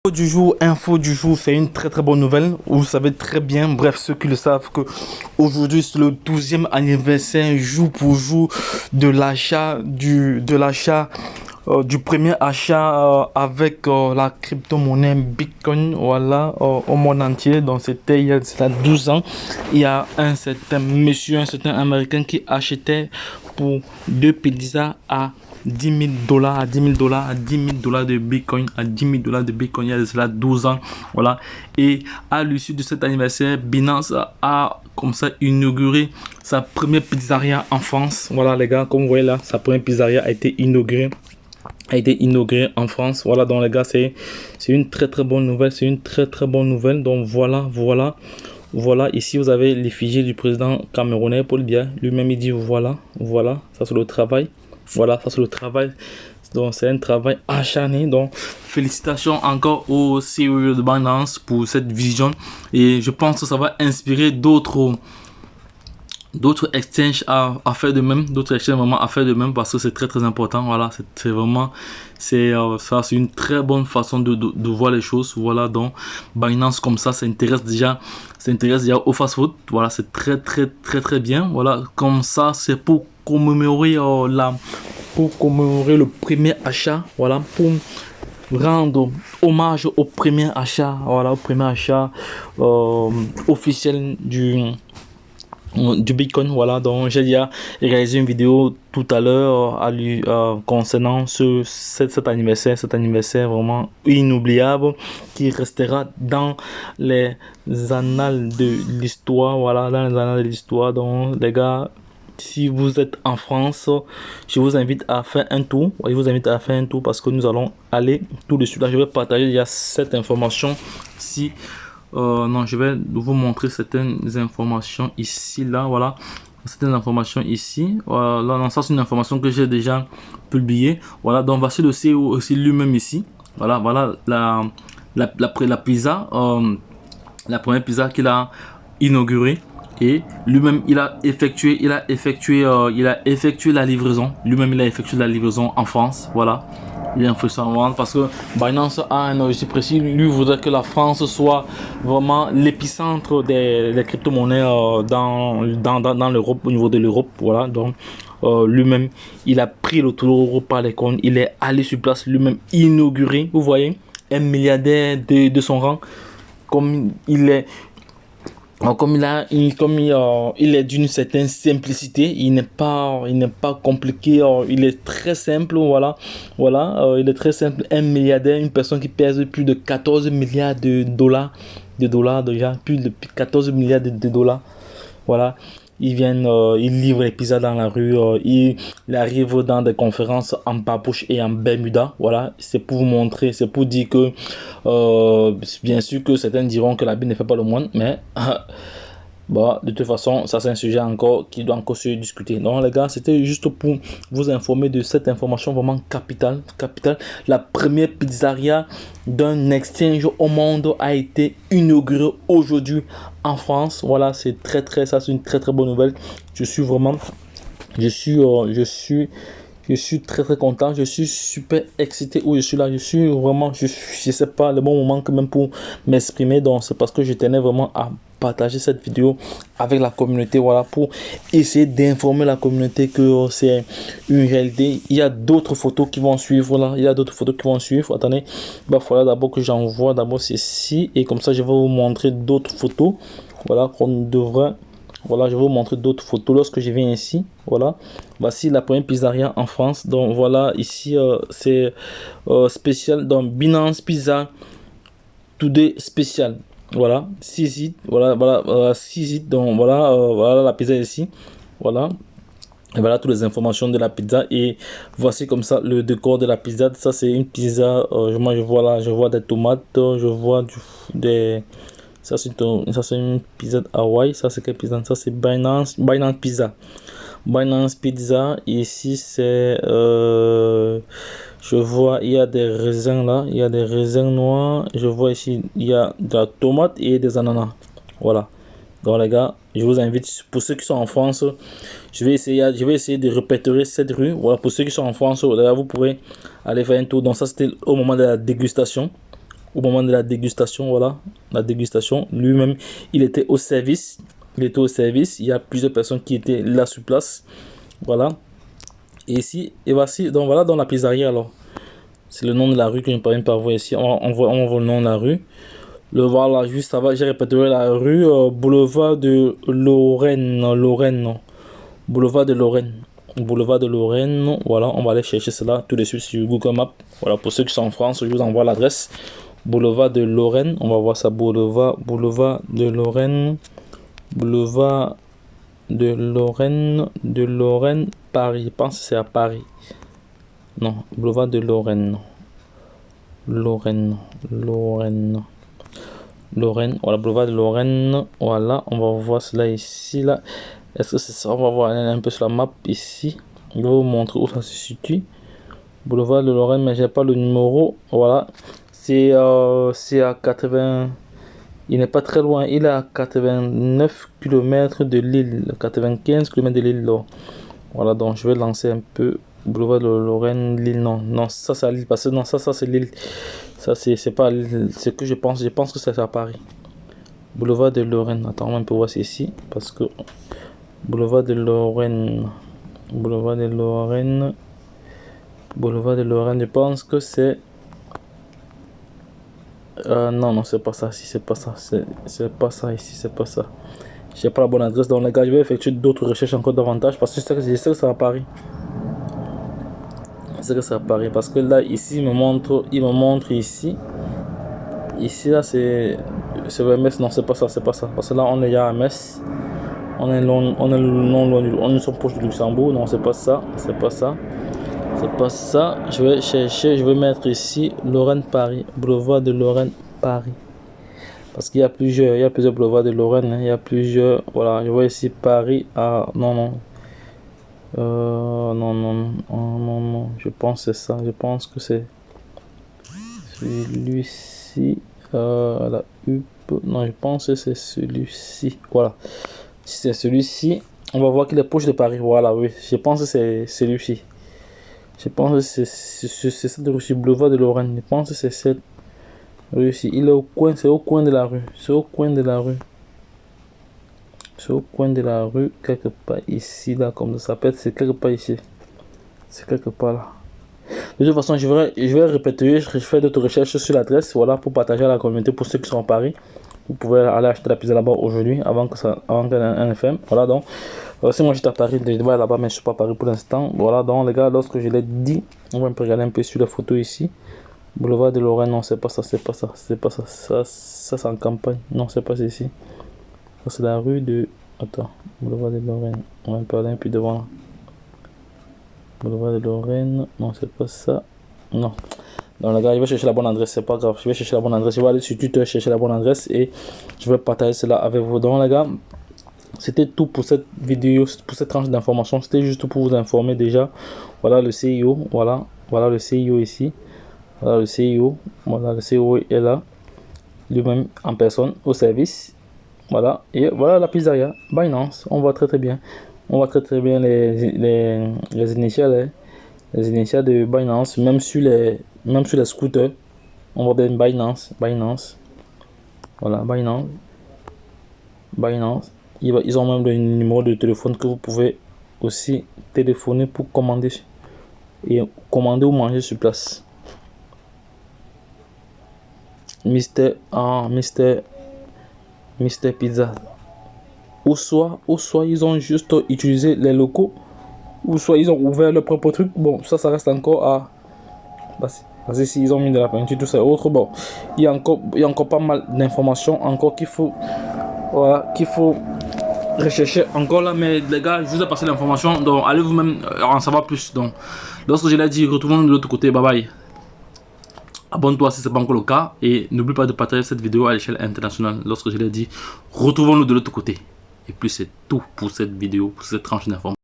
Info du jour, c'est une très bonne nouvelle. Vous savez très bien, bref, ceux qui le savent, que aujourd'hui c'est le 12e anniversaire jour pour jour de l'achat du premier achat avec la crypto-monnaie Bitcoin, voilà, au monde entier. Donc c'était il y a 12 ans. Il y a un certain monsieur, un certain américain qui achetait pour 2 pizzas à $10,000, à $10,000 de Bitcoin, à $10,000 de Bitcoin, il y a cela 12 ans, voilà. Et à l'issue de cet anniversaire, Binance a comme ça inauguré sa première pizzeria en France, voilà les gars, comme vous voyez là, sa première pizzeria a été inaugurée en France, voilà. Donc les gars, c'est une très bonne nouvelle, c'est une très bonne nouvelle. Donc voilà, ici vous avez l'effigie du président camerounais Paul Biya, lui-même il dit voilà, ça c'est le travail. Voilà, ça c'est le travail. Donc c'est un travail acharné. Donc félicitations encore au CEO de Binance pour cette vision. Et je pense que ça va inspirer d'autres exchanges à faire de même. D'autres exchanges vraiment à faire de même, parce que c'est très important. Voilà, c'est vraiment, ça c'est une très bonne façon de voir les choses. Voilà, donc Binance comme ça s'intéresse déjà au fast food. Voilà, c'est très bien. Voilà, comme ça c'est pour commémorer le premier achat, voilà, pour rendre hommage au premier achat, voilà, au premier achat officiel du Bitcoin, voilà. Donc j'ai déjà réalisé une vidéo tout à l'heure concernant cet anniversaire vraiment inoubliable, qui restera dans les annales de l'histoire, voilà, dans les annales de l'histoire. Donc les gars, si vous êtes en France, je vous invite à faire un tour. Parce que nous allons aller tout de suite. Là, je vais partager, il y a cette information ici. Non, je vais vous montrer certaines informations ici, là, voilà. Certaines informations ici. Voilà, non, ça c'est une information que j'ai déjà publiée. Voilà, donc voici le CEO aussi lui-même ici. Voilà, la pizza, la première pizza qu'il a inaugurée. Et lui-même il a effectué la livraison. Lui-même il a effectué la livraison en France, voilà. Il a fait ça en France parce que Binance a un objectif précis. Lui voudrait que la France soit vraiment l'épicentre des crypto-monnaies dans l'Europe, au niveau de l'Europe, voilà. Donc lui-même il a pris le taureau par les cornes, il est allé sur place, lui-même inauguré, vous voyez, un milliardaire de son rang, comme il est. Il est d'une certaine simplicité, il n'est pas compliqué, il est très simple, voilà, il est très simple. Un milliardaire, une personne qui pèse plus de 14 milliards de dollars déjà, plus de 14 milliards de dollars, voilà. Il livre les pizzas dans la rue, il arrive dans des conférences en babouche et en Bermuda, voilà. C'est pour vous montrer, c'est pour dire que bien sûr que certains diront que la Bible ne fait pas le moine, mais bon, de toute façon, ça c'est un sujet encore qui doit encore se discuter. Donc les gars, c'était juste pour vous informer de cette information vraiment capitale. La première pizzeria d'un exchange au monde a été inaugurée aujourd'hui en France. Voilà, c'est ça c'est une très bonne nouvelle. Je suis très content, je suis super excité où je suis là, je suis vraiment, je sais pas le bon moment quand même pour m'exprimer. Donc c'est parce que je tenais vraiment à partager cette vidéo avec la communauté, voilà, pour essayer d'informer la communauté que c'est une réalité. Il y a d'autres photos qui vont suivre là, attendez, bah voilà, d'abord que j'envoie d'abord ceci, et comme ça je vais vous montrer d'autres photos, voilà, voilà, je vais vous montrer d'autres photos lorsque je viens ici. Voilà, voici la première pizzeria en France. Donc voilà, ici c'est spécial dans Binance Pizza Today spécial. Voilà, 6 voilà, 6 donc voilà la pizza ici. Voilà. Et voilà toutes les informations de la pizza, et voici comme ça le décor de la pizza. Ça c'est une pizza, moi je vois des tomates, je vois ça c'est une pizza de Hawaï. Ça c'est quelle pizza? Ça c'est Binance Pizza. Ici c'est je vois il y a des raisins là, il y a des raisins noirs. Je vois ici il y a de la tomate et des ananas. Voilà. Donc les gars, je vous invite, pour ceux qui sont en France, je vais essayer de répertorier cette rue. Voilà, pour ceux qui sont en France, là, vous pouvez aller faire un tour. Donc ça c'était au moment de la dégustation. au moment de la dégustation. Voilà, la dégustation. Lui-même, il était au service. Il était au service. Il y a plusieurs personnes qui étaient là sur place. Voilà. Et ici, et voici, donc voilà dans la pizzeria alors. C'est le nom de la rue que je ne parviens pas à voir ici. On voit le nom de la rue. Le voilà, juste avant, j'ai répété la rue Boulevard de Lorraine. Boulevard de Lorraine. Boulevard de Lorraine. Voilà, on va aller chercher cela tout de suite sur Google Maps. Voilà, pour ceux qui sont en France, je vous envoie l'adresse. Boulevard de Lorraine. On va voir ça. Boulevard de Lorraine. Boulevard de Lorraine, Paris. Je pense que c'est à Paris. Non, boulevard de Lorraine. Lorraine. Voilà, boulevard de Lorraine. Voilà, on va voir cela ici, là. Est-ce que c'est ça? On va voir un peu sur la map ici. Je vais vous montrer où ça se situe. Boulevard de Lorraine, mais j'ai pas le numéro. Voilà, c'est à 80. Il n'est pas très loin. Il est à 89 km de Lille. 95 km de Lille. Voilà, donc je vais lancer un peu. Boulevard de Lorraine, Lille. Non, ça c'est à Lille. Parce que non, ça c'est Lille. Ça c'est pas Lille. C'est que je pense que c'est à Paris. Boulevard de Lorraine. Attends, on peut voir c'est ici. Parce que Boulevard de Lorraine. Je pense que c'est. Non, c'est pas ça. Si c'est pas ça. C'est pas ça ici. C'est pas ça. J'ai pas la bonne adresse. Donc les gars, je vais effectuer d'autres recherches encore davantage. Parce que je sais que c'est à Paris. C'est que c'est à Paris. Parce que là, ici, il me montre ici. Ici, là, c'est vers Metz. Non, c'est pas ça. Parce que là, on est déjà à Metz. On est non loin du. On est sur proche du Luxembourg. Non, c'est pas ça. Je vais chercher. Je vais mettre ici Lorraine Paris. Boulevard de Lorraine Paris. Parce qu'il y a plusieurs boulevards de Lorraine. Hein. Il y a plusieurs. Voilà, je vois ici Paris. Ah, non. Non. Je pense que c'est ça. Je pense que c'est celui-ci. La UP. Non, je pense que c'est celui-ci. Voilà. Si c'est celui-ci, on va voir qu'il est proche de Paris. Voilà, oui. Je pense que c'est celui-ci. Je pense que c'est cette rue, boulevard de Lorraine. Je pense que c'est cette rue-ci. Il est au coin, c'est au coin de la rue. C'est au coin de la rue, quelque part ici, là, comme ça s'appelle. C'est quelque part ici. C'est quelque part là. De toute façon, je vais répéter, je fais d'autres recherches sur l'adresse, voilà, pour partager à la communauté pour ceux qui sont à Paris. Vous pouvez aller acheter la pizza là-bas aujourd'hui, avant qu'elle ait un FM. Voilà, donc, si moi j'étais à Paris, je devais aller là-bas, mais je suis pas à Paris pour l'instant. Voilà, donc, les gars, lorsque je l'ai dit, on va regarder un peu sur la photo ici. Boulevard de Lorraine, non, c'est pas ça. Ça, c'est en campagne. Non, c'est pas ici. Ça, c'est la rue de. Attends, boulevard de Lorraine. On va un peu aller un peu devant là. Boulevard de Lorraine, non, c'est pas ça. Non. Donc les gars, je vais chercher la bonne adresse, c'est pas grave. Je vais chercher la bonne adresse. Je vais aller sur Twitter chercher la bonne adresse et je vais partager cela avec vous. Donc les gars, c'était tout pour cette vidéo, pour cette tranche d'information. C'était juste pour vous informer déjà. Voilà le CIO, voilà le CIO ici. Voilà le CIO, est là, lui-même en personne au service. Voilà, et voilà la pizzeria Binance. On voit très bien. On voit très bien les initiales, hein. Les initiales de Binance, même sur les scooters. On voit bien Binance. Voilà, Binance. Ils ont même le numéro de téléphone que vous pouvez aussi téléphoner pour commander ou manger sur place. Mister Pizza. Ou soit ils ont juste utilisé les locaux, ou soit ils ont ouvert leur propre truc. Bon, ça reste encore à. Parce que s'ils ont mis de la peinture, tout ça autre, bon, il y a encore pas mal d'informations encore qu'il faut rechercher encore là. Mais les gars, je vous ai passé l'information, donc allez vous-même en savoir plus. Donc, lorsque je l'ai dit, retrouvons-nous de l'autre côté. Bye bye. Abonne-toi si ce n'est pas encore le cas et n'oublie pas de partager cette vidéo à l'échelle internationale. Lorsque je l'ai dit, retrouvons-nous de l'autre côté. Et puis c'est tout pour cette vidéo, pour cette tranche d'information.